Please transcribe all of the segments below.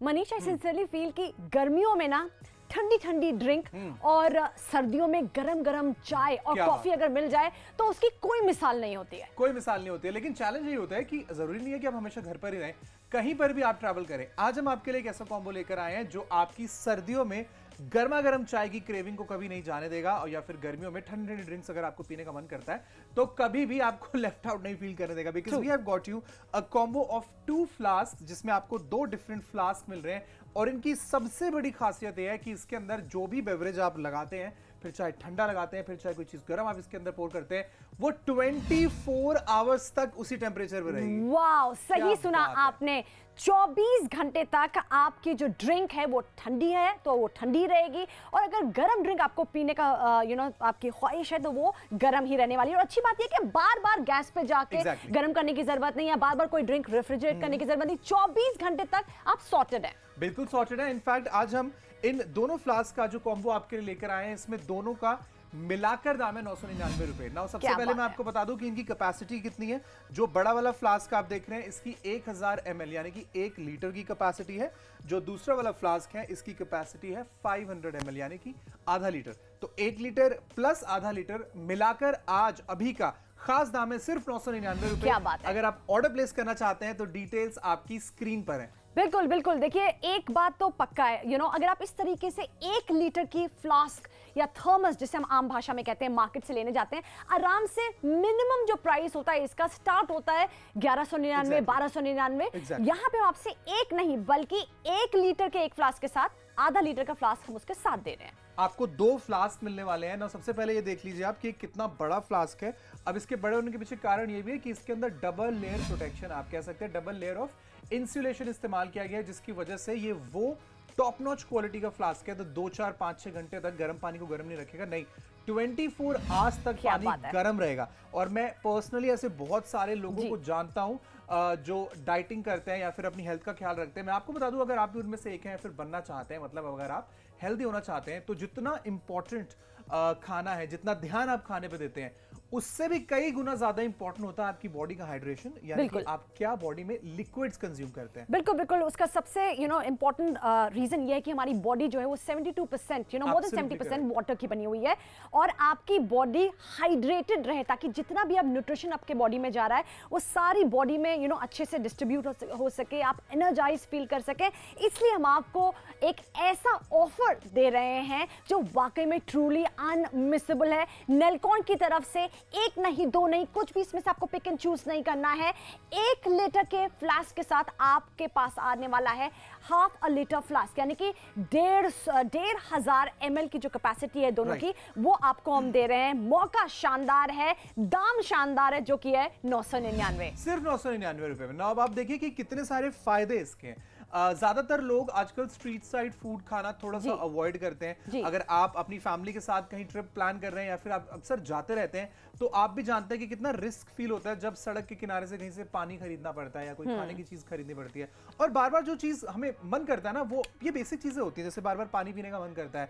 Manish, I sincerely feel कि गर्मियों में ना ठंडी ठंडी ड्रिंक और सर्दियों में गरम गरम चाय और कॉफी अगर मिल जाए तो उसकी कोई मिसाल नहीं होती है। कोई मिसाल नहीं होती है, लेकिन चैलेंज यही होता है कि जरूरी नहीं है कि आप हमेशा घर पर ही रहें, कहीं पर भी आप ट्रैवल करें। आज हम आपके लिए एक ऐसा कॉम्बो लेकर आए हैं जो आपकी सर्दियों में गर्मा गर्म चाय की क्रेविंग को कभी नहीं जाने देगा, और या फिर गर्मियों में ठंडी ठंडी ड्रिंक्स अगर आपको पीने का मन करता है तो कभी भी आपको लेफ्ट आउट नहीं फील करने देगा, because we have got you a combo of 2 flasks, जिसमें आपको 2 डिफरेंट फ्लास्क मिल रहे हैं। और इनकी सबसे बड़ी खासियत यह है कि इसके अंदर जो भी बेवरेज आप लगाते हैं, फिर चाहे ठंडा लगाते हैं, फिर चाहे कोई चीज गर्म आप इसके अंदर पोर करते हैं, वो 24 आवर्स तक उसी टेम्परेचर पर रहेगी। वाओ, सही सुना आपने। 24 घंटे तक आपकी जो ड्रिंक है वो ठंडी है तो वो ठंडी रहेगी, और अगर गर्म ड्रिंक आपको पीने का आपकी ख्वाहिश है तो वो गर्म ही रहने वाली है। और अच्छी बात यह कि बार बार गैस पे जाके गर्म करने की जरूरत नहीं है, बार बार कोई ड्रिंक रेफ्रिजरेट करने की जरूरत नहीं। 24 घंटे तक आप सॉर्टेड है। बिल्कुल सॉर्टेड है। इनफैक्ट आज हम इन दोनों फ्लास्क का जो कॉम्बो आपके लिए लेकर आए हैं, इसमें दोनों का मिलाकर दाम है 999 रुपए। नाउ सबसे पहले मैं आपको बता दूं कि इनकी कैपेसिटी कितनी है। जो बड़ा वाला फ्लास्क आप देख रहे हैं इसकी 1000 ml यानी कि 1 लीटर की कैपेसिटी है। जो दूसरा वाला फ्लास्क है इसकी कैपेसिटी है 500 ml यानी कि आधा लीटर। तो 1 लीटर प्लस आधा लीटर मिलाकर आज अभी का खास दाम है सिर्फ 999 रुपए। क्या बात है। अगर आप ऑर्डर प्लेस करना चाहते हैं तो डिटेल्स आपकी स्क्रीन पर है। बिल्कुल बिल्कुल। देखिए, एक बात तो पक्का है, अगर आप इस तरीके से 1 लीटर की फ्लास्क या थर्मस, जिसे हम आम भाषा में कहते हैं, मार्केट से लेने जाते हैं, आराम से मिनिमम जो प्राइस होता है इसका स्टार्ट होता है 1199, 1299। यहाँ पे हम आपसे एक नहीं बल्कि 1 लीटर के एक फ्लास्क के साथ आधा लीटर का फ्लास्क हम उसके साथ दे रहे हैं। आपको 2 फ्लास्क मिलने वाले हैं ना। सबसे पहले ये देख लीजिए आप कि कितना बड़ा फ्लास्क है। अब इसके बड़े होने के पीछे कारण ये भी है कि इसके अंदर डबल लेयर प्रोटेक्शन, आप कह सकते हैं डबल लेयर ऑफ इंसुलेशन इस्तेमाल किया गया है, जिसकी वजह से ये वो टॉप नॉच क्वालिटी का फ्लास्क है। तो 2, 4, 5, 6 घंटे तक गर्म पानी को गर्म नहीं रखेगा, नहीं 24 आवर्स तक पानी गर्म रहेगा। और मैं पर्सनली ऐसे बहुत सारे लोगों को जानता हूं जो डाइटिंग करते हैं या फिर अपनी हेल्थ का ख्याल रखते हैं। मैं आपको बता दूं, अगर आप भी उनमें से एक हैं या फिर बनना चाहते हैं, मतलब अगर आप हेल्दी होना चाहते हैं, तो जितना इंपॉर्टेंट खाना है, जितना ध्यान आप खाने पे देते हैं, उससे भी कई गुना ज्यादा इंपॉर्टेंट होता है आपकी बॉडी का हाइड्रेशन, यानी कि आप क्या बॉडी में लिक्विड्स कंज्यूम करते हैं। बिल्कुल बिल्कुल। उसका सबसे इंपॉर्टेंट रीजन ये है कि हमारी बॉडी जो है वो 72% मोर देन 70% वाटर की बनी हुई है, और आपकी बॉडी हाइड्रेटेड रहे ताकि जितना भी आप न्यूट्रिशन आपके बॉडी में जा रहा है वो सारी बॉडी में अच्छे से डिस्ट्रीब्यूट हो सके, आप एनर्जाइज फील कर सके। इसलिए हम आपको एक ऐसा ऑफर दे रहे हैं जो वाकई में ट्रूली अनमिसेबल है। नेलकॉन की तरफ से 1 नहीं 2 नहीं, कुछ भी इसमें से आपको पिक एंड चूज नहीं करना है। 1 लीटर के फ्लास्क के साथ आपके पास आने वाला है हाफ अ लीटर फ्लास्क, यानी कि 1500 ml की जो कैपेसिटी है दोनों की, वो आपको हम दे रहे हैं। मौका शानदार है, दाम शानदार है, जो कि है 999, सिर्फ 999 रुपए में। ना अब आप देखिए कि कितने सारे फायदे इसके हैं। ज्यादातर लोग आजकल स्ट्रीट साइड फूड खाना थोड़ा सा अवॉइड करते हैं। अगर आप अपनी फैमिली के साथ कहीं ट्रिप प्लान कर रहे हैं या फिर आप अक्सर जाते रहते हैं, तो आप भी जानते हैं कि कितना रिस्क फील होता है जब सड़क के किनारे से कहीं से पानी खरीदना पड़ता है या कोई खाने की चीज खरीदनी पड़ती है। और बार बार जो चीज हमें मन करता है ना, वो ये बेसिक चीजें होती है। जैसे बार बार पानी पीने का मन करता है,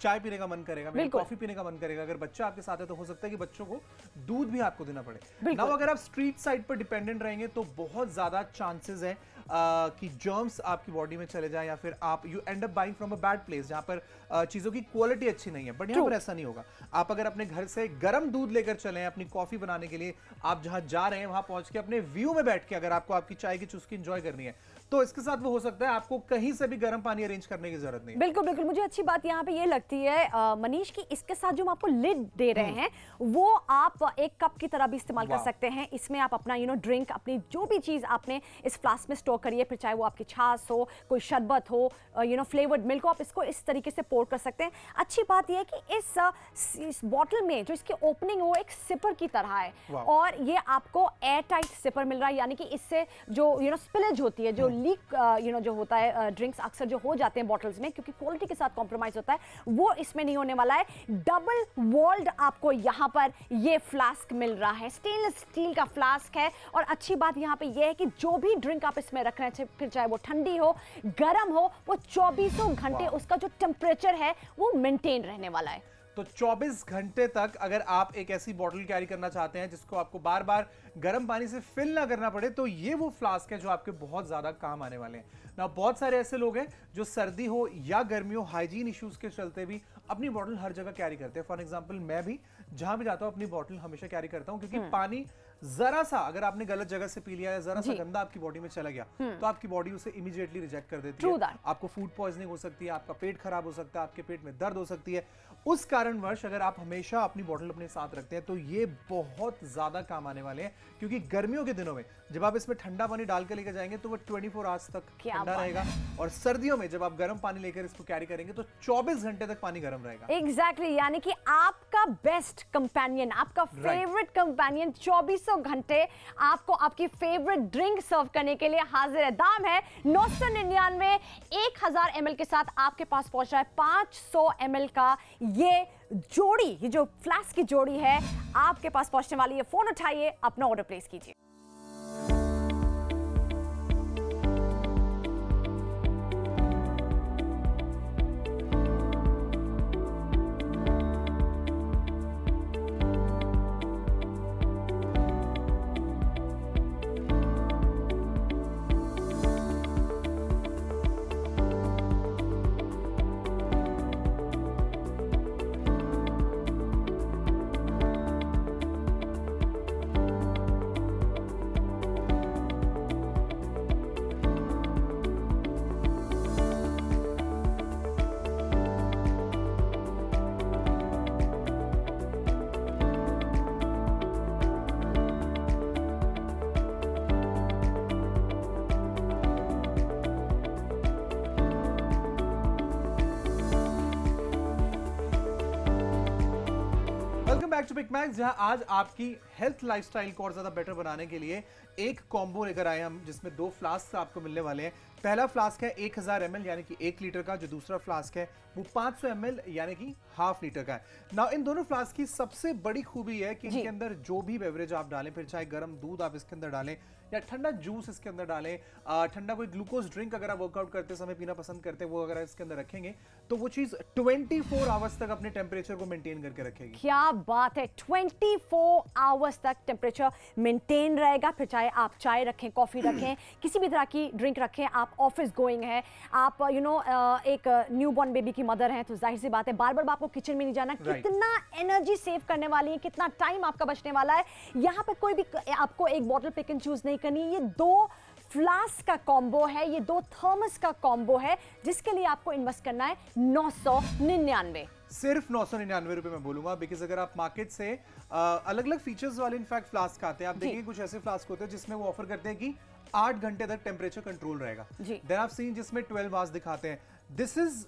चाय पीने का मन करेगा, कॉफी पीने का मन करेगा। अगर बच्चा आपके साथ है तो हो सकता है कि बच्चों को दूध भी आपको देना पड़े ना। अगर आप स्ट्रीट साइड पर डिपेंडेंट रहेंगे तो बहुत ज्यादा चांसेस है कि जर्म्स आपकी बॉडी में चले जाएं, या फिर आप you and up buying from a bad place जहां पर चीजों की क्वालिटी अच्छी नहीं है। बट यहां पर ऐसा नहीं होगा। आप अगर अपने घर से गर्म दूध लेकर चलें अपनी कॉफी बनाने के लिए, आप जहां जा रहे हैं वहां पहुंच के अपने व्यू में बैठ के अगर आपको आपकी चाय की चुस्की एंजॉय करनी है, तो इसके साथ वो हो सकता है आपको कहीं से भी गर्म पानी अरेंज करने की जरूरत नहीं है। बिल्कुल बिल्कुल। मुझे अच्छी बात यहाँ पे ये लगती है मनीष की इसके साथ जो हम आपको लिड दे रहे हैं वो आप एक कप की तरह भी इस्तेमाल कर सकते हैं। इसमें आप अपना ड्रिंक, अपनी जो भी चीज आपने इस फ्लास्क में स्टोर करिए, फिर चाहे वो आपकी छाछ हो, कोई शरबत हो, फ्लेवर्ड मिल्क हो, आप इसको इस तरीके से पोर कर सकते हैं। अच्छी बात यह है कि इस बॉटल में जो इसकी ओपनिंग है वो एक सिपर की तरह है, और ये आपको एयर टाइट सिपर मिल रहा है, यानी कि इससे जो स्पिलेज होती है, जो लीक जो होता है ड्रिंक्स अक्सर जो हो जाते हैं बॉटल्स में, क्योंकि क्वालिटी के साथ कॉम्प्रोमाइज होता है, वो इसमें नहीं होने वाला है। डबल वॉल्ड आपको यहाँ पर ये फ्लास्क मिल रहा है, स्टेनलेस स्टील का फ्लास्क है। और अच्छी बात यहाँ पे ये है कि जो भी ड्रिंक आप इसमें रख रहे हैं, फिर चाहे वो ठंडी हो गर्म हो, वो 24 घंटे उसका जो टेम्परेचर है वो मेंटेन रहने वाला है। तो 24 घंटे तक अगर आप एक ऐसी बॉटल कैरी करना चाहते हैं जिसको आपको बार बार गर्म पानी से फिल ना करना पड़े, तो ये वो फ्लास्क है जो आपके बहुत ज्यादा काम आने वाले हैं ना। बहुत सारे ऐसे लोग हैं जो सर्दी हो या गर्मी हो, हाइजीन इश्यूज के चलते भी अपनी बॉटल हर जगह कैरी करते हैं। फॉर एग्जांपल मैं भी जहां भी जाता हूं अपनी बॉटल हमेशा कैरी करता हूं, क्योंकि पानी जरा सा अगर आपने गलत जगह से पी लिया है, जरा सा गंदा आपकी बॉडी में चला गया, तो आपकी बॉडी उसे इमीडिएटली रिजेक्ट कर देती है। आपको फूड पॉइजनिंग हो सकती है, आपका पेट खराब हो सकता है, आपके पेट में दर्द हो सकती है। उस कारणवश अगर आप हमेशा अपनी बॉटल अपने साथ रखते हैं तो ये बहुत ज्यादा काम आने वाले हैं, क्योंकि गर्मियों के दिनों में जब आप इसमें ठंडा पानी डाल के लेकर जाएंगे तो वो 24 आवर्स तक ठंडा रहेगा, और सर्दियों में जब आप गर्म पानी लेकर इसको कैरी करेंगे तो 24 घंटे तक पानी गर्म रहेगा। एग्जैक्टली, यानी कि आपका बेस्ट कंपेनियन, आपका फेवरेट कंपेनियन 24 घंटे आपको आपकी फेवरेट ड्रिंक सर्व करने के लिए हाजिर है। दाम है 999, 1000 ml के साथ आपके पास पहुंच रहा है 500 ml का ये जोड़ी, ये जो फ्लास्क की जोड़ी है आपके पास पहुंचने वाली है। फोन उठाइए, अपना ऑर्डर प्लेस कीजिए। बैक टू बिग मैक्स, जहां आज आपकी हेल्थ लाइफस्टाइल को और ज्यादा बेटर बनाने के लिए एक कॉम्बो लेकर आए हम, जिसमें 2 फ्लास्क आपको मिलने वाले हैं। पहला फ्लास्क है 1000 ml यानी कि 1 लीटर का, जो दूसरा फ्लास्क है वो 500 ml यानी कि हाफ लीटर का है। ना इन दोनों फ्लास्क की सबसे बड़ी खूबी है कि इनके अंदर जो भी बेवरेज आप डालें, फिर चाहे गर्म दूध आप इसके अंदर डालें या ठंडा जूस इसके अंदर डालें, ठंडा कोई ग्लूकोज ड्रिंक अगर आप वर्कआउट करते समय पीना पसंद करते हैं, वो अगर इसके अंदर रखेंगे तो वो चीज 24 आवर्स तक अपने टेम्परेचर को मेंटेन करके रखेगी। क्या बात है, 24 आवर्स तक टेम्परेचर मेंटेन रहेगा। फिर चाहे आप चाय रखें, कॉफी रखें, किसी भी तरह की ड्रिंक रखें, आप ऑफिस गोइंग है, आप एक न्यूबॉर्न बेबी की मदर हैं, तो जाहिर सी बात है बार बार आपको किचन में नहीं जाना। कितना एनर्जी सेव करने वाली है, कितना टाइम आपका बचने वाला है। यहाँ पे कोई भी आपको एक बॉटल पिक एंड चूज नहीं करनी। ये 2 फ्लास्क का कॉम्बो है, ये 2 थर्मस का कॉम्बो है, जिसके लिए आपको इन्वेस्ट करना है 999, सिर्फ 999 रुपए में बोलूंगा। बिकॉज अगर आप मार्केट से अलग अलग फीचर्स वाले इनफैक्ट फ्लास्क आते हैं, आप देखिए कुछ ऐसे फ्लास्क होते हैं जिसमें वो ऑफर करते हैं कि 8 घंटे तक टेम्परेचर कंट्रोल रहेगा। देन आप सीन जिसमें 12 आवर्स दिखाते हैं। This is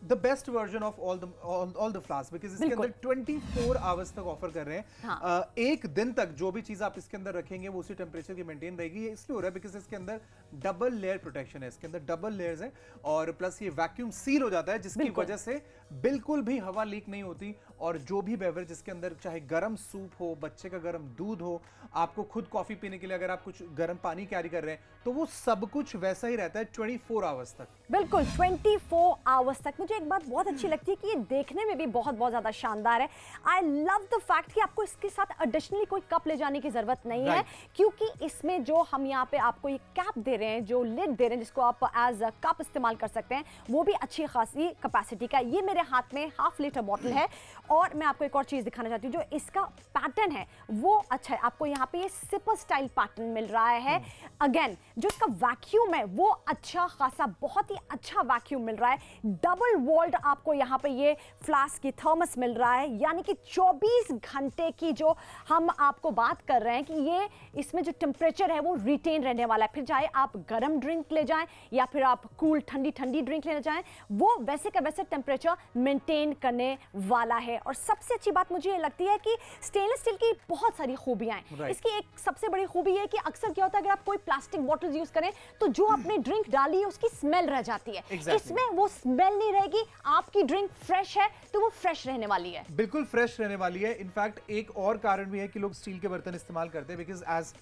the best version of all the flask, because इसके अंदर 24 आवर्स तक ऑफर कर रहे हैं। एक दिन तक जो भी चीज आप इसके अंदर रखेंगे वो उसी टेम्परेचर की मेंटेन रहेगी। ये इसलिए हो रहा है बिकॉज इसके अंदर डबल लेयर प्रोटेक्शन है, इसके अंदर डबल लेयर्स हैं, और प्लस ये वैक्यूम सील हो जाता है, जिसकी वजह से बिल्कुल भी हवा लीक नहीं होती। और जो भी बेवरेज इसके अंदर, चाहे गर्म सूप हो, बच्चे का गर्म दूध हो, आपको खुद कॉफी पीने के लिए अगर आप कुछ गर्म पानी कैरी कर रहे हैं, तो वो सब कुछ वैसा ही रहता है 24 आवर्स तक। बिल्कुल 24 आवर्स तक। मुझे एक बात बहुत अच्छी लगती है कि ये देखने में भी बहुत ज्यादा शानदार है। आई लव द फैक्ट कि आपको इसके साथ एडिशनली कोई कप ले जाने की जरूरत नहीं है, क्योंकि इसमें जो हम यहाँ पे आपको ये कैप दे रहे हैं, जो लिड दे रहे हैं, जिसको आप एज अ कप इस्तेमाल कर सकते हैं, वो भी अच्छी खासी कैपेसिटी का। ये मेरे हाथ में हाफ लीटर बॉटल है, और मैं आपको एक और चीज दिखाना चाहती हूँ। जो इसका पैटर्न है वो अच्छा है, आपको यहाँ पे ये सिपर स्टाइल पैटर्न मिल रहा है। अगेन जो इसका वैक्यूम है वो अच्छा खासा, बहुत ही अच्छा वैक्यूम मिल रहा है। डबल वॉल्ड आपको यहाँ पे ये फ्लास्क की थर्मस मिल रहा है, यानी कि 24 घंटे की जो हम आपको बात कर रहे हैं कि ये इसमें जो टेम्परेचर है वो रिटेन रहने वाला है। फिर चाहे आप गर्म ड्रिंक ले जाएं या फिर आप कूल ठंडी ड्रिंक लेना चाहें, वो वैसे का वैसे टेम्परेचर मेंटेन करने वाला है। और सबसे अच्छी बात मुझे ये लगती है कि स्टेनलेस स्टील की बहुत सारी खूबियां हैं। इसकी एक सबसे बड़ी खूबी है कि अक्सर क्या होता है, अगर आप कोई प्लास्टिक बॉटल यूज करें तो जो आपने ड्रिंक डाली है उसकी स्मेल रह जाती है। इसमें वो स्मेल नहीं रहेगी, आपकी ड्रिंक फ्रेश है तो वो फ्रेश रहने वाली है, बिल्कुल फ्रेश रहने वाली है। इनफैक्ट एक और कारण भी है कि लोग स्टील के बर्तन इस्तेमाल करते हैं, because as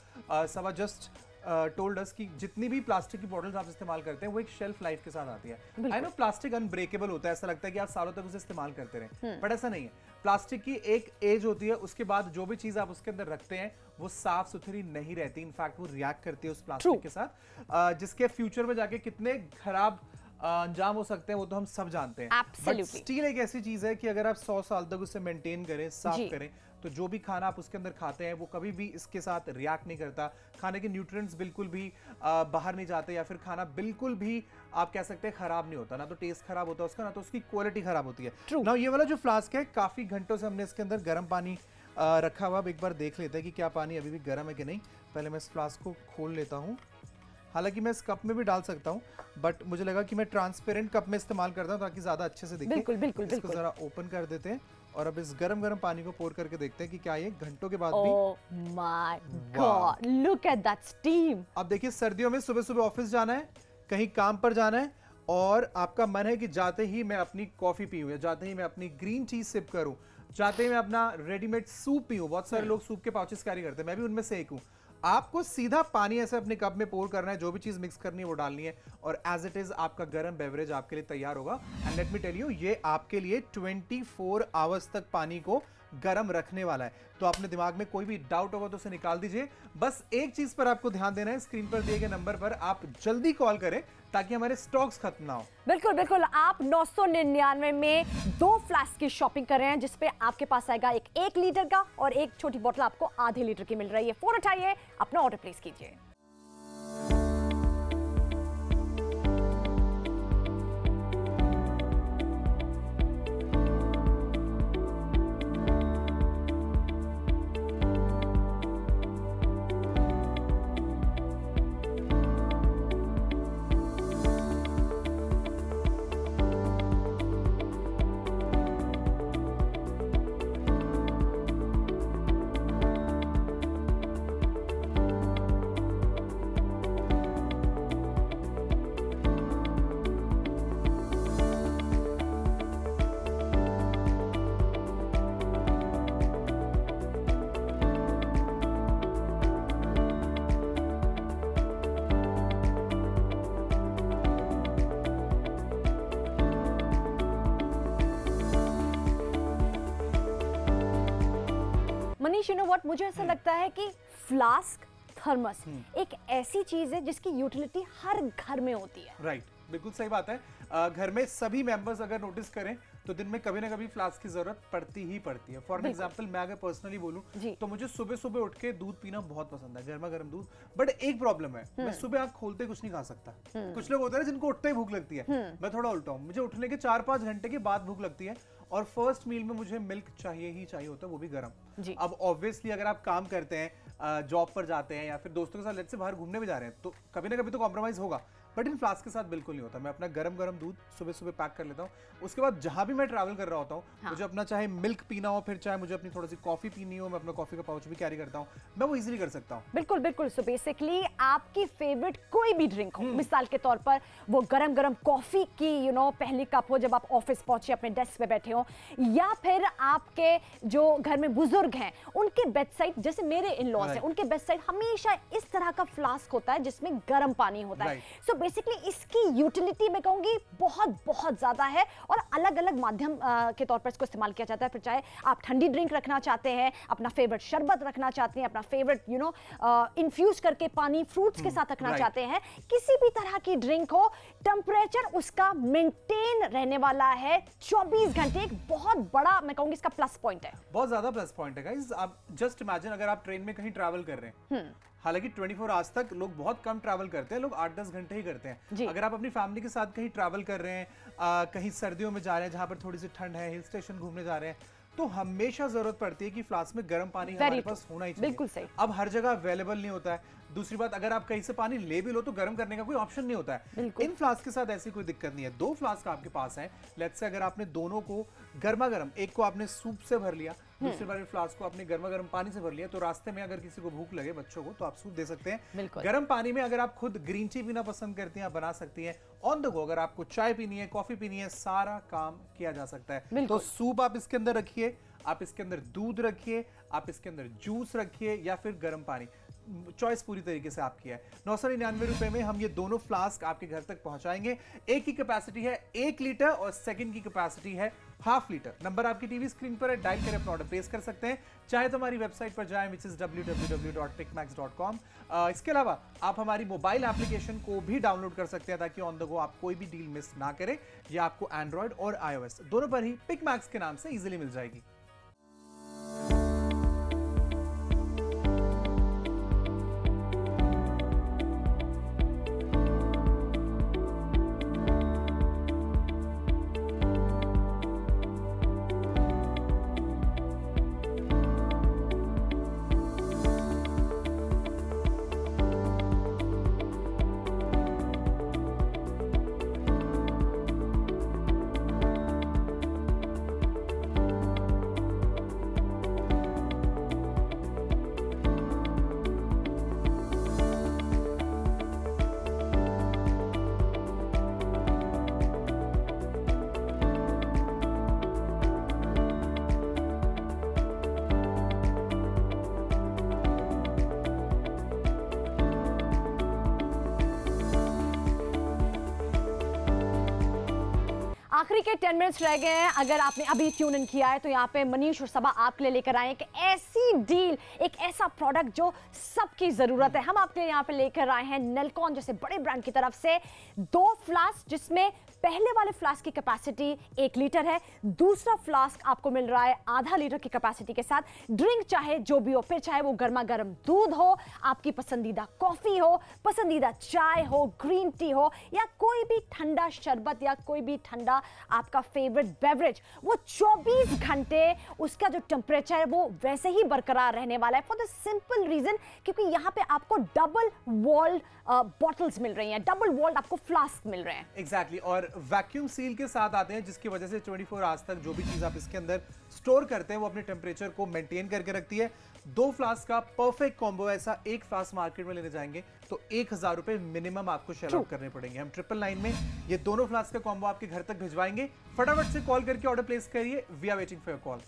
Saba just told us कि जितनी भी प्लास्टिक की बॉटल्स आप इस्तेमाल करते हैं वो एक शेल्फ लाइफ के साथ आती है। आई नो प्लास्टिक अनब्रेकेबल होता है, ऐसा लगता है कि आप सालों तक उसे इस्तेमाल करते रहें, बट ऐसा नहीं है। प्लास्टिक की एक एज होती है, उसके बाद जो भी चीज आप उसके अंदर रखते हैं वो साफ सुथरी नहीं रहती, इनफैक्ट वो रिएक्ट करती है उस प्लास्टिक के साथ, जिसके फ्यूचर में जाके कितने खराब अंजाम हो सकते हैं वो तो हम सब जानते हैं। बट स्टील एक ऐसी चीज है कि अगर आप 100 साल तक उसे मेंटेन करें, साफ करें, तो जो भी खाना आप उसके अंदर खाते हैं वो कभी भी इसके साथ रिएक्ट नहीं करता, खाने के न्यूट्रिएंट्स बिल्कुल भी बाहर नहीं जाते, या फिर खाना बिल्कुल भी आप कह सकते हैं खराब नहीं होता, ना तो टेस्ट खराब होता है उसका, ना तो उसकी क्वालिटी खराब होती है। ना ये वाला जो फ्लास्क है काफी घंटों से हमने इसके अंदर गर्म पानी रखा हुआ, अब एक बार देख लेते हैं कि क्या पानी अभी भी गर्म है कि नहीं। पहले मैं इस फ्लास्क को खोल लेता हूँ, हालांकि मैं इस कप में भी डाल सकता हूँ, बट मुझे लगा कि मैं ट्रांसपेरेंट कप में इस्तेमाल करता हूँ ताकि ज्यादा अच्छे से दिखे। बिल्कुल बिल्कुल इसको जरा ओपन कर देते हैं और अब इस गरम गरम पानी को पोर करके देखते हैं कि क्या ये घंटों के बाद भी। Oh my God, look at that steam. अब देखिए सर्दियों में सुबह सुबह ऑफिस जाना है, कहीं काम पर जाना है, और आपका मन है कि जाते ही मैं अपनी कॉफी पीऊं, या जाते ही मैं अपनी ग्रीन टी सिप करूं, जाते ही मैं अपना रेडीमेड सूप पीऊं। बहुत सारे लोग सूप के पाउचेस कैरी करते हैं, मैं भी उनमें से एक हूं। आपको सीधा पानी ऐसे अपने कप में पोर करना है, जो भी चीज मिक्स करनी है वो डालनी है, और एज इट इज आपका गर्म बेवरेज आपके लिए तैयार होगा। And let me tell you, ये आपके लिए 24 आवर्स तक पानी को गर्म रखने वाला है। तो अपने दिमाग में कोई भी डाउट होगा तो उसे निकाल दीजिए। बस एक चीज पर आपको ध्यान देना है, स्क्रीन पर दिए गए नंबर पर आप जल्दी कॉल करें ताकि हमारे स्टॉक्स खत्म ना हो। बिल्कुल बिल्कुल, आप 999 में 2 फ्लास्क की शॉपिंग कर रहे हैं, जिसपे आपके पास आएगा एक 1 लीटर का और एक छोटी बोतल आपको आधे लीटर की मिल रही है। फोन उठाइए, अपना ऑर्डर प्लेस कीजिए। मनीष, यू नो व्हाट, मुझे ऐसा लगता है कि फ्लास्क, थर्मस एक ऐसी चीज है जिसकी यूटिलिटी हर घर में होती है। राइट, बिल्कुल सही बात है। घर में सभी मेंबर्स अगर नोटिस करें तो दिन में कभी ना कभी फ्लास्क की जरूरत पड़ती ही पड़ती है। फॉर एग्जांपल मैं अगर पर्सनली बोलूं तो मुझे सुबह सुबह उठ के दूध पीना बहुत पसंद है, गर्मा गर्म दूध। बट एक प्रॉब्लम है, मैं सुबह आंख खोलते कुछ नहीं खा सकता। कुछ लोग होते हैं जिनको उठते ही भूख लगती है, मैं थोड़ा उल्टा हूं, मुझे उठने के 4-5 घंटे के बाद भूख लगती है, और फर्स्ट मील में मुझे मिल्क चाहिए ही चाहिए होता है, वो भी गर्म। अब ऑब्वियसली अगर आप काम करते हैं, जॉब पर जाते हैं, या फिर दोस्तों के साथ लेट्स से बाहर घूमने भी जा रहे हैं, तो कभी ना कभी तो कॉम्प्रोमाइज होगा, बट इन फ्लास्क के साथ बिल्कुल नहीं होता। मैं अपना गरम गरम दूध सुबह सुबह पैक कर लेता हूँ। उसके बाद जहां भी मैं ट्रैवल कर रहा होता हूँ, मुझे अपना चाहे मिल्क पीना हो, फिर चाहे मुझे अपनी थोड़ी सी कॉफी पीनी हो, मैं अपना कॉफी का पाउच भी कैरी करता हूँ, मैं वो इजीली कर सकता हूँ। बिल्कुल बिल्कुल। सो बेसिकली आपकी फेवरेट कोई भी ड्रिंक हो, मिसाल के तौर पर वो गरम गरम कॉफी की पहली कप हो जब आप ऑफिस पहुंचे, अपने डेस्क पे बैठे हो, या फिर आपके जो घर में बुजुर्ग हैं उनके बेड साइड, जैसे मेरे इन लॉज हैं, उनके बेड साइड हमेशा इस तरह का फ्लास्क होता है जिसमें गर्म पानी होता है। सो बेसिकली इसकी यूटिलिटी मैं कहूंगी बहुत बहुत ज्यादा है, और अलग अलग माध्यम के तौर पर इसको इस्तेमाल किया जाता है। फिर चाहे आप ठंडी ड्रिंक रखना चाहते हैं, अपना फेवरेट शरबत रखना चाहते हैं, अपना फेवरेट इन्फ्यूज करके पानी फ्रूट्स के साथ रखना चाहते हैं, किसी भी तरह की ड्रिंक हो, टेम्परेचर उसका मेंटेन रहने वाला है 24 घंटे। एक बहुत बड़ा मैं कहूंगी इसका प्लस पॉइंट है, बहुत ज्यादा प्लस पॉइंट है गाइस। आप जस्ट इमेजिन अगर आप ट्रेन में कहीं ट्रैवल कर रहे हैं, हालांकि 24 आवर्स तक लोग बहुत कम ट्रैवल करते हैं, लोग 8-10 घंटे ही करते हैं। अगर आप अपनी फैमिली के साथ कहीं ट्रैवल कर रहे हैं, कहीं सर्दियों में जा रहे हैं जहां पर थोड़ी सी ठंड है, हिल स्टेशन घूमने जा रहे हैं, तो हमेशा जरूरत पड़ती है कि फ्लास्क में गर्म पानी हमारे पास होना ही चाहिए। बिल्कुल सही। अब हर जगह अवेलेबल नहीं होता है। दूसरी बात, अगर आप कहीं से पानी ले भी लो तो गर्म करने का कोई ऑप्शन नहीं होता है। इन फ्लास्क के साथ ऐसी कोई दिक्कत नहीं है। 2 फ्लास्क आपके पास हैं, लेट्स से अगर आपने दोनों को गर्मा गर्म, एक को आपने सूप से भर लिया, दूसरे वाले फ्लास्क को आपने गर्मा गर्म पानी से भर लिया, तो रास्ते में अगर किसी को भूख लगे, बच्चों को, तो आप सूप दे सकते हैं। गर्म पानी में अगर आप खुद ग्रीन टी पीना पसंद करती हैं, आप बना सकती हैं। ऑन द गो अगर आपको चाय पीनी है, कॉफी पीनी है, सारा काम किया जा सकता है। तो सूप आप इसके अंदर रखिए, आप इसके अंदर दूध रखिए, आप इसके अंदर जूस रखिए, या फिर गर्म पानी, चॉइस पूरी तरीके से आपकी है। 999 रुपए में हम ये दोनों फ्लास्क आपके घर तक पहुंचाएंगे। एक की कैपेसिटी है 1 लीटर और सेकंड की कैपेसिटी है ½ लीटर। नंबर आपकी टीवी स्क्रीन पर है, डायल करके अपना ऑर्डर प्लेस कर सकते हैं। चाहे तो हमारी वेबसाइट पर जाएं which is www.pickmax.com। इसके अलावा आप हमारी मोबाइल एप्लीकेशन को भी डाउनलोड कर सकते हैं ताकि ऑन द गो आप कोई भी डील मिस ना करें। ये आपको एंड्रॉइड और iOS दोनों पर ही पिकमैक्स के नाम से इजीली मिल जाएगी। आखिरी के 10 मिनट्स रह गए हैं। अगर आपने अभी ट्यून इन किया है तो यहाँ पे मनीष और सबा आपके लिए लेकर आए हैं कि ऐसी डील, एक ऐसा प्रोडक्ट जो सबकी जरूरत है। हम आपके लिए यहाँ पे लेकर आए हैं नेलकॉन जैसे बड़े ब्रांड की तरफ से 2 फ्लास्क, जिसमें पहले वाले फ्लास्क की कैपेसिटी 1 लीटर है, दूसरा फ्लास्क आपको मिल रहा है ½ लीटर की कैपेसिटी के साथ। ड्रिंक चाहे जो भी हो, फिर चाहे वो गर्मा गर्म दूध हो, आपकी पसंदीदा कॉफी हो, पसंदीदा चाय हो, ग्रीन टी हो, या कोई भी ठंडा शरबत या कोई भी ठंडा आपका फेवरेट बेवरेज, वो 24 घंटे उसका जो टेम्परेचर है वो वैसे ही बरकरार रहने वाला है। फॉर द सिंपल रीजन क्योंकि यहाँ पे आपको डबल वॉल्ड बॉटल्स मिल रही हैं, डबल वॉल्ड आपको फ्लास्क मिल रहे हैं। एग्जैक्टली और वैक्यूम सील के साथ आते हैं, जिसकी वजह से 24 आवर्स तक जो भी चीज आप इसके अंदर स्टोर करते हैं वो अपने टेम्परेचर को मेंटेन करके रखती है। 2 फ्लास्क का परफेक्ट कॉम्बो। ऐसा एक फ्लास्क मार्केट में लेने जाएंगे तो 1000 रुपए मिनिमम आपको शेल आउट करने पड़ेंगे। हम 999 में ये दोनों फ्लास्क का कॉम्बो आपके घर तक भिजवाएंगे। फटाफट से कॉल करके ऑर्डर प्लेस करिए। We are waiting for your call.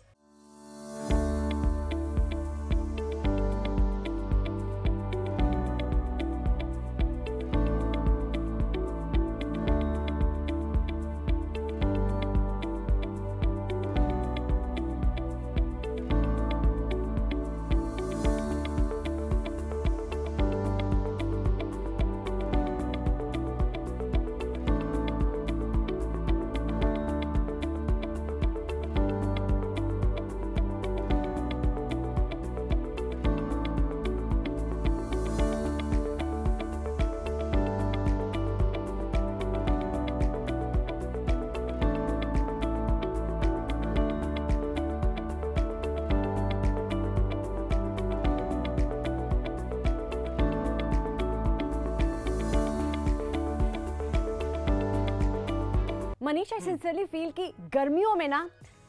Manish, I sincerely feel कि गर्मियों में ना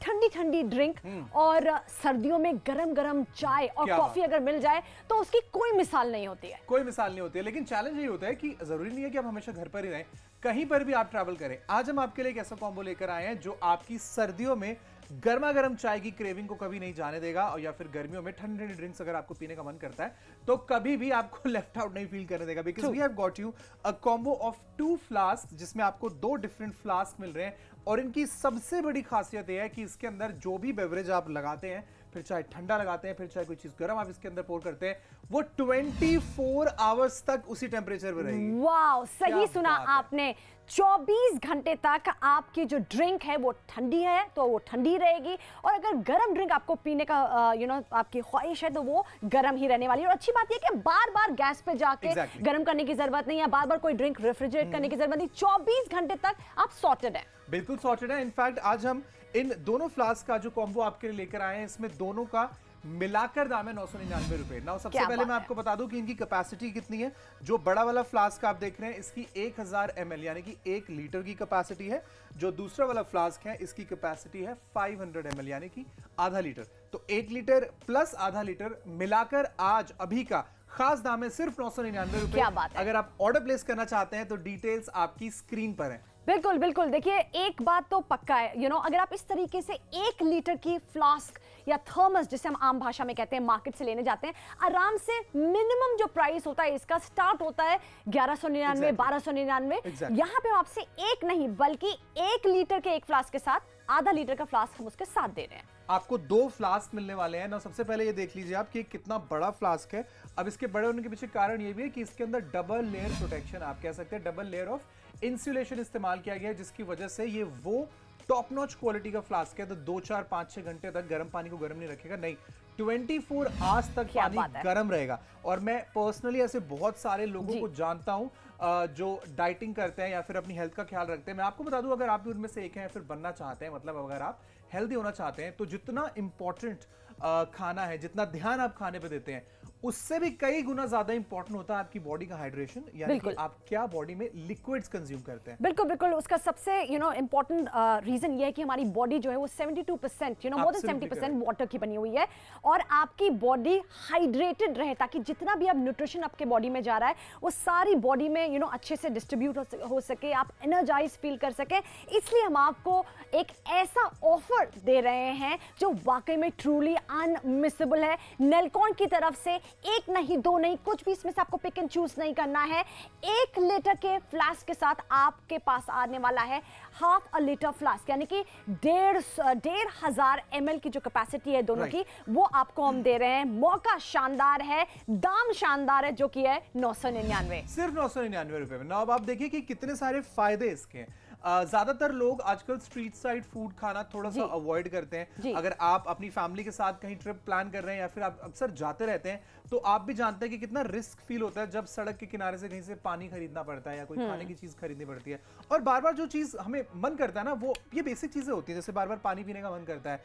ठंडी ठंडी ड्रिंक और सर्दियों में गरम गरम चाय और कॉफी अगर मिल जाए तो उसकी कोई मिसाल नहीं होती है। कोई मिसाल नहीं होती है, लेकिन चैलेंज ये होता है कि जरूरी नहीं है कि आप हमेशा घर पर ही रहें, कहीं पर भी आप ट्रैवल करें। आज हम आपके लिए एक ऐसा कॉम्बो लेकर आए हैं जो आपकी सर्दियों में गर्मा गर्म चाय की क्रेविंग को कभी नहीं जाने देगा, और या फिर गर्मियों में ठंडी ठंडी ड्रिंक्स अगर आपको पीने का मन करता है तो कभी भी आपको लेफ्ट आउट नहीं फील करने देगा। Because we have got you a combo of 2 flasks, जिसमें आपको 2 डिफरेंट फ्लास्क मिल रहे हैं। और इनकी सबसे बड़ी खासियत यह है कि इसके अंदर जो भी बेवरेज आप लगाते हैं, फिर चाहे ठंडा लगाते हैं, फिर चाहे कोई चीज गर्म आप इसके अंदर पोर करते हैं, वो 24 आवर्स तक उसी टेम्परेचर पे रहेगी। वाओ, सही सुना आपने। 24 घंटे तक आपकी जो ड्रिंक है वो ठंडी है तो वो ठंडी रहेगी, और अगर गर्म ड्रिंक आपको पीने का आपकी ख्वाहिश है तो वो गर्म ही रहने वाली है। और अच्छी बात यह कि बार बार गैस पे जाके गर्म करने की जरूरत नहीं है, बार बार कोई ड्रिंक रेफ्रिजरेट करने की जरूरत नहीं। 24 घंटे तक आप सॉर्टेड है, बिल्कुल सॉर्टेड है। इनफैक्ट आज हम इन दोनों फ्लास्क का जो कॉम्बो आपके लिए लेकर आए हैं, इसमें दोनों का मिलाकर दाम है 999 रुपए। नाउ सबसे पहले मैं आपको बता दूं कि इनकी कैपेसिटी कितनी है। जो बड़ा वाला फ्लास्क आप देख रहे हैं इसकी 1000 ml यानी कि 1 लीटर की कैपेसिटी है। जो दूसरा वाला फ्लास्क है इसकी कैपेसिटी है 500 ml यानी कि ½ लीटर। तो 1 लीटर प्लस ½ लीटर मिलाकर आज अभी का खास दाम है सिर्फ 999 रुपए। क्या बात है। अगर आप ऑर्डर प्लेस करना चाहते हैं तो डिटेल्स आपकी स्क्रीन पर है। बिल्कुल बिल्कुल। देखिए एक बात तो पक्का है, अगर आप इस तरीके से 1 लीटर की फ्लास्क या थर्मस जिसे हम आम भाषा में कहते हैं मार्केट से लेने जाते हैं, आराम से मिनिमम जो प्राइस होता है इसका स्टार्ट होता है 1199, 1299। यहाँ पे हम आपसे एक नहीं बल्कि 1 लीटर के एक फ्लास्क के साथ आधा लीटर का फ्लास्क हम उसके साथ दे रहे हैं। आपको 2 फ्लास्क मिलने वाले हैं ना। सबसे पहले ये देख लीजिए आप कि कितना बड़ा फ्लास्क है। अब इसके बड़े होने के पीछे कारण ये भी है कि इसके अंदर डबल लेयर प्रोटेक्शन, आप कह सकते हैं डबल लेयर ऑफ इंसुलेशन इस्तेमाल किया गया है, जिसकी वजह से ये वो टॉप नॉच क्वालिटी का फ्लास्क है। तो 2, 4, 5, 6 घंटे तक गर्म पानी को गर्म नहीं रखेगा, नहीं 24 आवर्स तक पानी गर्म रहेगा। और मैं पर्सनली ऐसे बहुत सारे लोगों को जानता हूं जो डाइटिंग करते हैं या फिर अपनी हेल्थ का ख्याल रखते हैं। मैं आपको बता दूं, अगर आप भी उनमें से एक हैं, फिर बनना चाहते हैं, मतलब अगर आप हेल्दी होना चाहते हैं, तो जितना इंपॉर्टेंट खाना है, जितना ध्यान आप खाने पे देते हैं, उससे भी कई गुना ज्यादा इंपॉर्टेंट होता है आपकी बॉडी का हाइड्रेशन, यानी कि आप क्या बॉडी में लिक्विड्स कंज्यूम करते हैं। बिल्कुल बिल्कुल। उसका सबसे इंपॉर्टेंट रीजन ये है कि हमारी बॉडी जो है वो 72% मोर देन 70% वाटर की बनी हुई है, और आपकी बॉडी हाइड्रेटेड रहे ताकि जितना भी आप न्यूट्रिशन आपके बॉडी में जा रहा है वो सारी बॉडी में अच्छे से डिस्ट्रीब्यूट हो सके, आप एनर्जाइज फील कर सके। इसलिए हम आपको एक ऐसा ऑफर दे रहे हैं जो वाकई में ट्रूली अनमिसेबल है। नेलकॉन की तरफ से 1 नहीं 2 नहीं, कुछ भी इसमें से आपको पिक एंड चूज नहीं करना है। 1 लीटर के फ्लास्क के साथ आपके पास आने वाला है हाफ अ लीटर फ्लास्क, यानी कि 1,500 ml की जो कैपेसिटी है दोनों की, वो आपको हम दे रहे हैं। मौका शानदार है, दाम शानदार है, जो कि है 999, सिर्फ 999 रुपए में। ना अब आप देखिए कि कितने सारे फायदे इसके हैं। ज्यादातर लोग आजकल स्ट्रीट साइड फूड खाना थोड़ा सा अवॉइड करते हैं। अगर आप अपनी फैमिली के साथ कहीं ट्रिप प्लान कर रहे हैं या फिर आप अक्सर जाते रहते हैं, तो आप भी जानते हैं कि कितना रिस्क फील होता है जब सड़क के किनारे से कहीं से पानी खरीदना पड़ता है या कोई खाने की चीज खरीदनी पड़ती है, और बार बार जो चीज हमें मन करता है ना, वो ये बेसिक चीजें होती है। जैसे बार बार पानी पीने का मन करता है,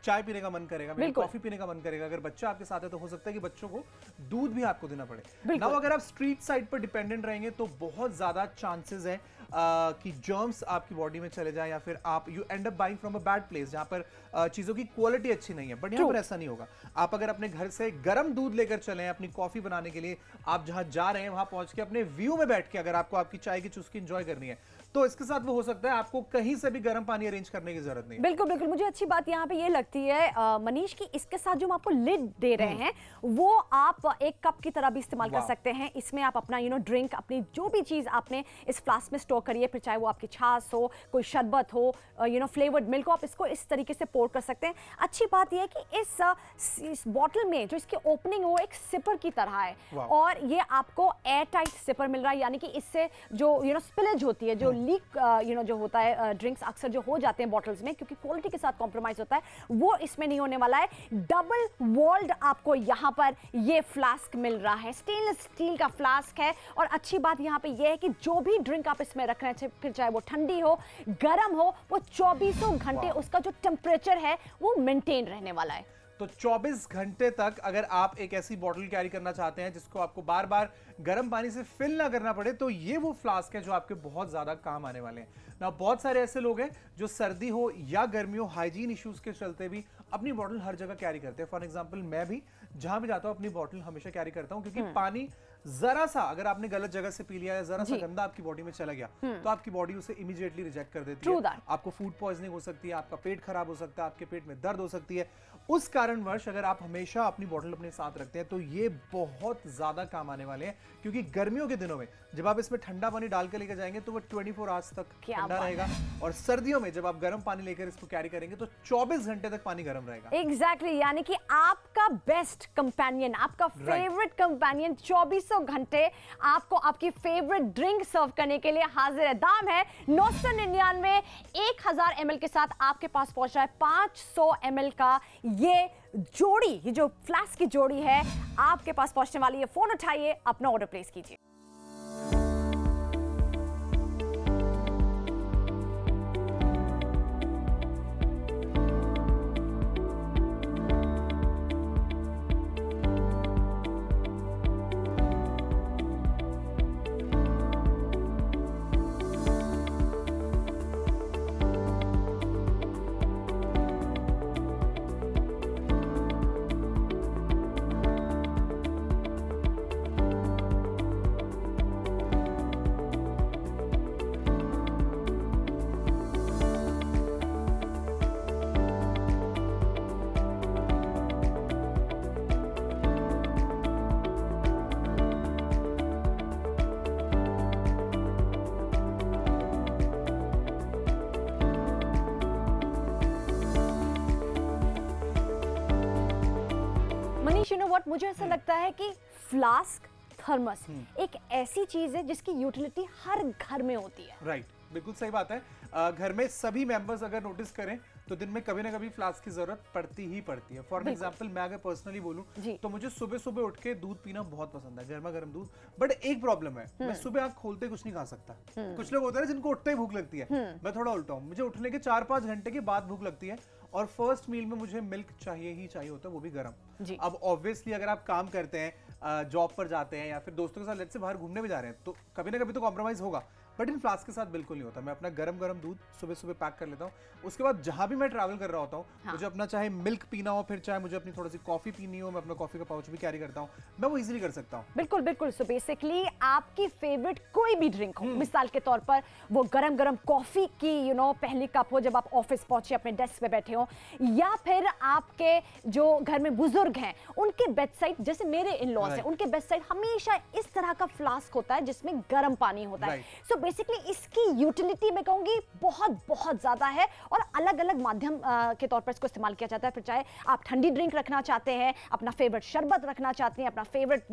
चाय पीने का मन करेगा, कॉफी पीने का मन करेगा। अगर बच्चा आपके साथ है तो हो सकता है कि बच्चों को दूध भी आपको देना पड़े ना। अगर आप स्ट्रीट साइड पर डिपेंडेंट रहेंगे तो बहुत ज्यादा चांसेस है कि जर्म्स आपकी बॉडी में चले जाएं, या फिर आप you and up buying from a bad place जहां पर चीजों की क्वालिटी अच्छी नहीं है। बट यहां पर ऐसा नहीं होगा। आप अगर अपने घर से गर्म दूध लेकर चलें अपनी कॉफी बनाने के लिए, आप जहां जा रहे हैं वहां पहुंच के अपने व्यू में बैठ के अगर आपको आपकी चाय की चुस्की एंजॉय करनी है, तो इसके साथ वो हो सकता है आपको कहीं से भी गर्म पानी अरेंज करने की जरूरत नहीं है। बिल्कुल बिल्कुल। मुझे अच्छी बात यहाँ पे ये लगती है मनीष की इसके साथ जो हम आपको लिड दे रहे हैं वो आप एक कप की तरह भी इस्तेमाल कर सकते हैं। इसमें आप अपना ड्रिंक, अपनी जो भी चीज आपने इस फ्लास्क में स्टोर करिए, फिर चाहे वो आपकी छाछ हो, कोई शरबत हो, फ्लेवर्ड मिल्क हो, आप इसको इस तरीके से पोर कर सकते हैं। अच्छी बात यह है कि इस बॉटल में जो इसकी ओपनिंग हो एक सिपर की तरह है, और ये आपको एयर टाइट सिपर मिल रहा है, यानी कि इससे जो स्पिलेज होती है, जो लीक जो होता है ड्रिंक्स अक्सर जो हो जाते हैं बॉटल्स में, क्योंकि क्वालिटी के साथ कॉम्प्रोमाइज होता है, वो इसमें नहीं होने वाला है। डबल वॉल्ड आपको यहाँ पर ये फ्लास्क मिल रहा है, स्टेनलेस स्टील का फ्लास्क है। और अच्छी बात यहाँ पे ये है कि जो भी ड्रिंक आप इसमें रख रहे हैं, फिर चाहे वो ठंडी हो, गर्म हो, वो 24 घंटे उसका जो टेम्परेचर है वो मेंटेन रहने वाला है। तो 24 घंटे तक अगर आप एक ऐसी बॉटल कैरी करना चाहते हैं जिसको आपको बार बार गर्म पानी से फिल ना करना पड़े, तो ये वो फ्लास्क है जो आपके बहुत ज्यादा काम आने वाले हैं ना। बहुत सारे ऐसे लोग हैं जो सर्दी हो या गर्मी हो, हाइजीन इश्यूज के चलते भी अपनी बॉटल हर जगह कैरी करते हैं। फॉर एग्जांपल मैं भी जहां भी जाता हूं अपनी बॉटल हमेशा कैरी करता हूं, क्योंकि पानी जरा सा अगर आपने गलत जगह से पी लिया या जरा सा गंदा आपकी बॉडी में चला गया, तो आपकी बॉडी उसे इमीडिएटली रिजेक्ट कर देती है। आपको फूड पॉइजनिंग हो सकती है, आपका पेट खराब हो सकता है, आपके पेट में दर्द हो सकती है। उस कारणवश अगर आप हमेशा अपनी बॉटल अपने साथ रखते हैं तो ये बहुत ज्यादा काम आने वाले हैं, क्योंकि गर्मियों के दिनों में जब आप इसमें ठंडा पानी डाल के लेकर जाएंगे तो वो 24 आवर्स तक ठंडा रहेगा, और सर्दियों में जब आप गर्म पानी लेकर इसको कैरी करेंगे तो 24 घंटे तक पानी गर्म रहेगा। एग्जैक्टली, यानी कि आपका बेस्ट कंपेनियन, आपका फेवरेट कंपेनियन 24 घंटे आपको आपकी फेवरेट ड्रिंक सर्व करने के लिए हाजिर है। दाम है 999, 1000 ml के साथ आपके पास पहुंच रहा है 500 ml का ये जोड़ी, ये जो फ्लास्क की जोड़ी है आपके पास पहुंचने वाली है। फोन उठाइए, अपना ऑर्डर प्लेस कीजिए। मनीष, यू नो व्हाट, मुझे ऐसा लगता है कि फ्लास्क, थर्मस एक ऐसी चीज है जिसकी यूटिलिटी हर घर में होती है। राइट, बिल्कुल सही बात है। घर में सभी मेंबर्स अगर नोटिस करें तो दिन में कभी ना कभी फ्लास्क की जरूरत पड़ती ही पड़ती है। फॉर एग्जांपल मैं अगर पर्सनली बोलूं तो मुझे सुबह सुबह उठ के दूध पीना बहुत पसंद है, गर्मा गर्म दूध। बट एक प्रॉब्लम है, मैं सुबह आंख खोलते कुछ नहीं खा सकता। कुछ लोग होते हैं जिनको उठते ही भूख लगती है, मैं थोड़ा उल्टा हूं, मुझे उठने के 4-5 घंटे के बाद भूख लगती है और फर्स्ट मील में मुझे मिल्क चाहिए ही चाहिए होता है, वो भी गर्म। अब ऑब्वियसली अगर आप काम करते हैं, जॉब पर जाते हैं या फिर दोस्तों के साथ लेट से बाहर घूमने भी जा रहे हैं तो कभी ना कभी तो कॉम्प्रोमाइज होगा, बट इन फ्लास्क के साथ बिल्कुल नहीं होता। मैं अपना गरम गरम दूध सुबह सुबह पैक कर लेता हूँ। उसके बाद जहां भी मैं ट्रैवल कर रहा होता हूँ, मुझे अपना चाहे मिल्क पीना हो, फिर चाहे मुझे अपनी थोड़ी सी कॉफी पीनी हो, मैं अपना कॉफी का पाउच भी कैरी करता हूँ, मैं वो इजीली कर सकता हूँ। बिल्कुल बिल्कुल। सो बेसिकली आपकी फेवरेट कोई भी ड्रिंक हो, मिसाल के तौर पर वो गरम गरम कॉफी की पहली कप हो जब आप ऑफिस पहुंचे, अपने डेस्क पे बैठे हो, या फिर आपके जो घर में बुजुर्ग हैं उनके बेड साइड, जैसे मेरे इन लॉज हैं, उनके बेड साइड हमेशा इस तरह का फ्लास्क होता है जिसमें गर्म पानी होता है। सो बेसिकली इसकी यूटिलिटी मैं कहूंगी बहुत बहुत ज्यादा है और अलग अलग माध्यम के तौर पर इसको इस्तेमाल किया जाता है। फिर चाहे आप ठंडी ड्रिंक रखना चाहते हैं, अपना फेवरेट शरबत रखना चाहते हैं, अपना फेवरेट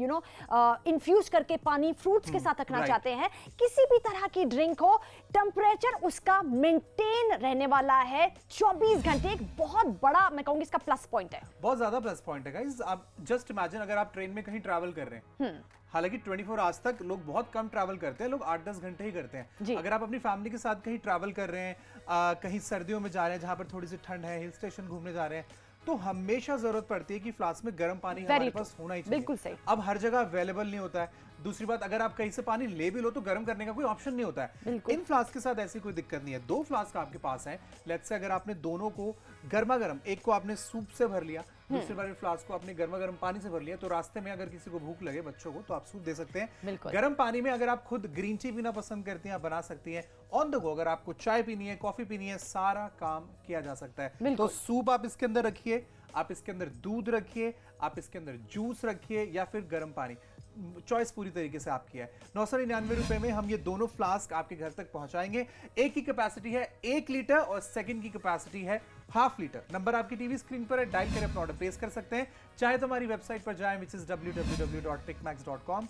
इन्फ्यूज करके पानी फ्रूट्स के साथ रखना चाहते हैं, किसी भी तरह की ड्रिंक हो, टेम्परेचर उसका मेंटेन रहने वाला है 24 घंटे। एक बहुत बड़ा मैं कहूंगी इसका प्लस पॉइंट है, बहुत ज्यादा प्लस पॉइंट है गाइस। आप जस्ट इमेजिन अगर आप ट्रेन में कहीं ट्रैवल कर रहे हैं, हालांकि 24 आवर्स तक लोग बहुत कम ट्रैवल करते हैं, लोग 8-10 घंटे ही करते हैं। अगर आप अपनी फैमिली के साथ कहीं ट्रैवल कर रहे हैं, कहीं सर्दियों में जा रहे हैं जहां पर थोड़ी सी ठंड है, हिल स्टेशन घूमने जा रहे हैं, तो हमेशा जरूरत पड़ती है कि फ्लास्क में गर्म पानी हमारे पास होना ही चाहिए। बिल्कुल सही। अब हर जगह अवेलेबल नहीं होता है। दूसरी बात, अगर आप कहीं से पानी ले भी लो तो गर्म करने का कोई ऑप्शन नहीं होता है। इन फ्लास्क के साथ ऐसी कोई दिक्कत नहीं है। 2 फ्लास्क आपके पास हैं, लेट्स से अगर आपने दोनों को गर्मा गर्म, एक को आपने सूप से भर लिया, दूसरे वाले फ्लास्क को आपने गर्मा गर्म पानी से भर लिया, तो रास्ते में अगर किसी को भूख लगे, बच्चों को, तो आप सूप दे सकते हैं। गर्म पानी में अगर आप खुद ग्रीन टी पीना पसंद करती हैं, आप बना सकती हैं। ऑन द गो अगर आपको चाय पीनी है, कॉफी पीनी है, सारा काम किया जा सकता है। तो सूप आप इसके अंदर रखिए, आप इसके अंदर दूध रखिए, आप इसके अंदर जूस रखिए या फिर गर्म पानी, चॉइस पूरी तरीके से आपकी है। 999 रुपए में हम ये दोनों फ्लास्क आपके घर तक पहुंचाएंगे। एक की कैपेसिटी है 1 लीटर और सेकंड की कैपेसिटी है ½ लीटर। नंबर आपकी टीवी स्क्रीन पर है, डायल करके अपना ऑर्डर प्लेस कर सकते हैं। चाहे तो हमारी वेबसाइट पर जाएं which is www.pickmax.com।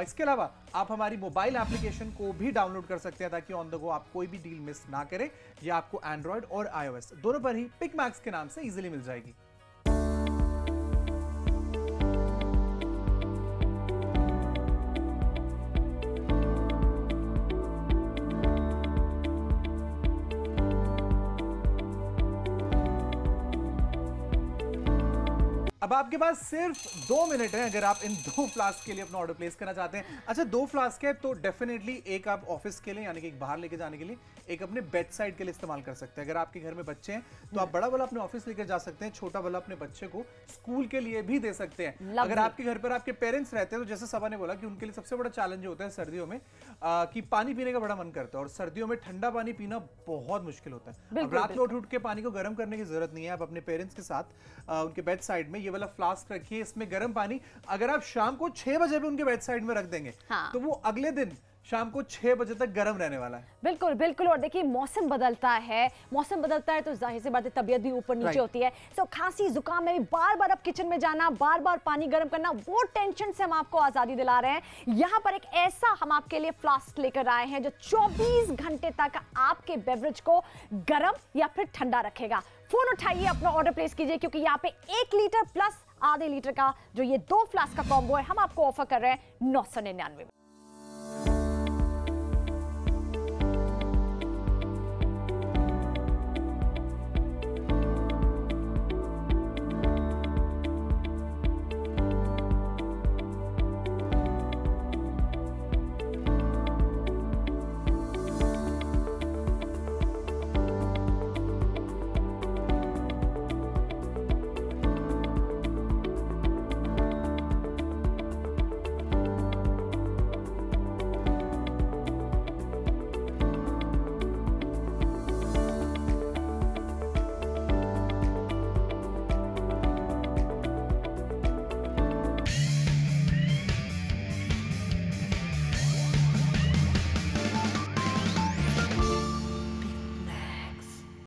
इसके अलावा आप हमारी मोबाइल एप्लीकेशन को भी डाउनलोड कर सकते हैं ताकि ऑन द गो आप कोई भी डील मिस ना करें। ये आपको एंड्रॉइड और iOS दोनों पर ही पिकमैक्स के नाम से इजीली मिल जाएगी। अब आपके पास सिर्फ 2 मिनट है अगर आप इन 2 फ्लास्क के लिए अपना ऑर्डर प्लेस करना चाहते हैं। अच्छा, 2 फ्लास्क है तो डेफिनेटली एक आप ऑफिस के लिए यानी कि बाहर लेके जाने के लिए, एक अपने बेड साइड के लिए इस्तेमाल कर सकते हैं। अगर आपके घर में बच्चे हैं तो आप बड़ा वाला अपने ऑफिस लेकर जा सकते हैं, छोटा वाला अपने बच्चे को स्कूल के लिए भी दे सकते हैं। अगर आपके घर पर आपके पेरेंट्स रहते हैं तो जैसे सबा ने बोला कि उनके लिए सबसे बड़ा चैलेंज होता है सर्दियों में कि पानी पीने का बड़ा मन करता है और सर्दियों में ठंडा पानी पीना बहुत मुश्किल होता है। अब रात में उठ के पानी को गर्म करने की जरूरत नहीं है। आप अपने पेरेंट्स के साथ उनके बेड साइड में ये वाला फ्लास्क रखिए, इसमें गर्म पानी अगर आप शाम को 6 बजे भी उनके बेड साइड में रख देंगे तो वो अगले दिन शाम को 6 बजे तक गर्म रहने वाला है। बिल्कुल बिल्कुल। और देखिए मौसम बदलता है तो जाहिर सी बात है तबीयत भी ऊपर नीचे होती है। तो खांसी जुकाम में भी बार बार अब किचन में जाना, बार बार पानी गर्म करना, वो टेंशन से हम आपको आजादी दिला रहे हैं। यहाँ पर एक ऐसा हम आपके लिए फ्लास्क लेकर आए हैं जो 24 घंटे तक आपके बेवरेज को गर्म या फिर ठंडा रखेगा। फोन उठाइए, अपना ऑर्डर प्लेस कीजिए क्योंकि यहाँ पे 1 लीटर प्लस ½ लीटर का जो ये 2 फ्लास्क का कॉम्बो है हम आपको ऑफर कर रहे हैं 999 में।